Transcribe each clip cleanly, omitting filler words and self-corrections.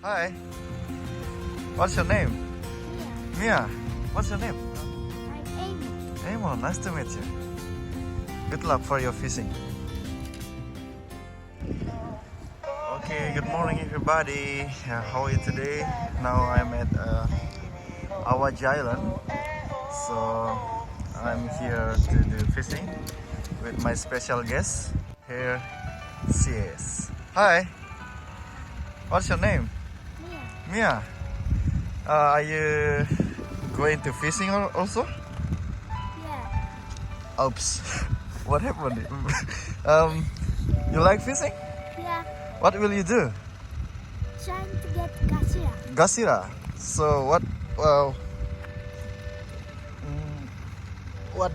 Hi. What's your name? Mia. Mia. What's your name? I'm Amy. Amo. Nice to meet you. Good luck for your fishing. Okay, good morning everybody. How are you today? Now I'm at Awaji Island. So I'm here to do fishing with my special guest. Here she is. Hi. What's your name? Mia. Mia. Are you going to fishing also? Yeah. Oops. What happened? You like fishing? Yeah. What will you do? Trying to get Gashira. Gashira. So what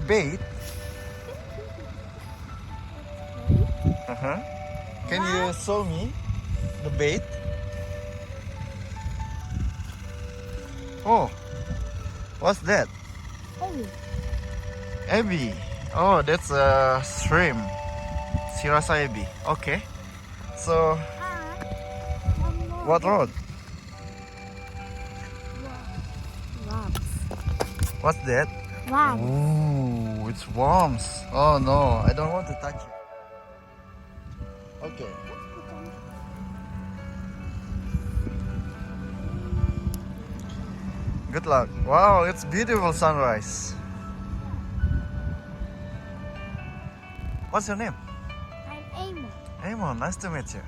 bait? Uh-huh. Can you show me the bait? Oh, what's that? Amy. Ebi. Oh, that's a shrimp. Shirasa ebi. Okay. So, what rod? Worms. What's that? Worms. Ooh, it's worms. Oh no, I don't want to touch it. Okay. Good luck. Wow, it's beautiful sunrise. What's your name? I'm Amy. Amo, nice to meet you.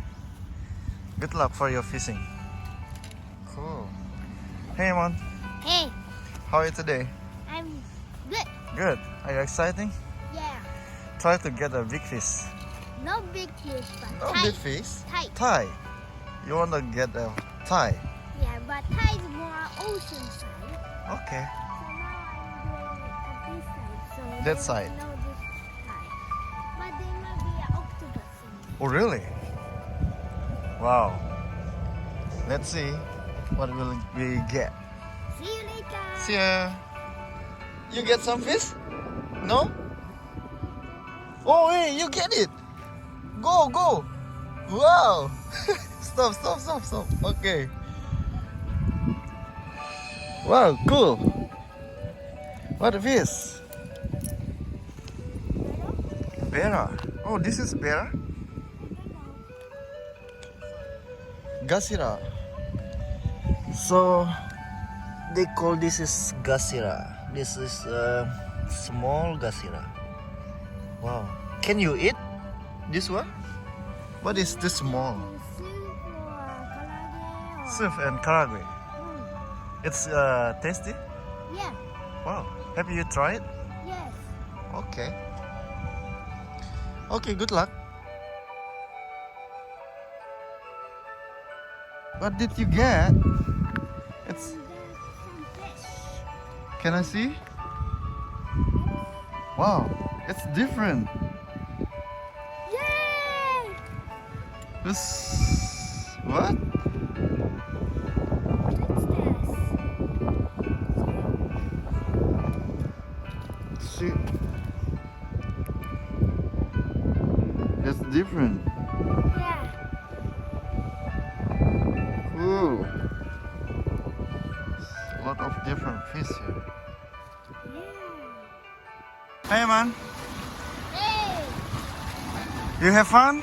Good luck for your fishing. Cool. Hey, Amon. Hey, How are you today? I'm good. Good. Are you excited? Yeah. Try to get a big fish. No big fish, but No Thai. big fish. Thai. Thai. You want to get a Thai? Yeah, but Thai is more ocean side. Okay. So now I'm doing it at this side. So That they side. won't know this Thai. But there might be an octopus in there. Oh, really? Wow. Let's see what will we get. See you later. See ya. You get some fish? No? Oh, hey, you get it. Go, go. Wow. Stop. Okay. Wow, cool. What a fish? Bera. Oh, this is Bera? Gashira. So they call this is Gashira. This is small Gashira. Wow. Can you eat this one? What is this small? Soup or karage or... Soup and karage. Mm. It's tasty? Yeah. Wow. Have you tried? Yes. Okay. Okay, good luck. What did you get? It's... And there's some fish. Can I see? Wow. It's different. Yay! This... What? What's this? See? It's different. Yeah. Cool. A lot of different fish here. Yeah. Hey man, Hey! you have fun?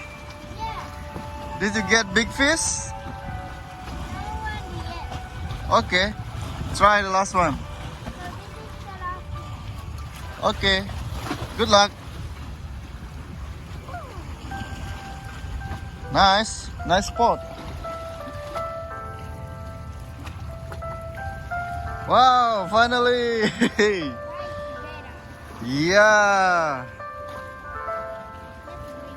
Yeah. Did you get big fish? No one yet. Okay, try the last one. So this is the last one. Okay, good luck. Nice spot. Wow, finally. Right, Bera. Yeah. Let's bring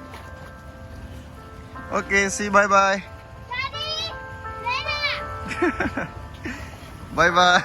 that. Okay, see you, bye bye. Daddy! Bera! Bye bye.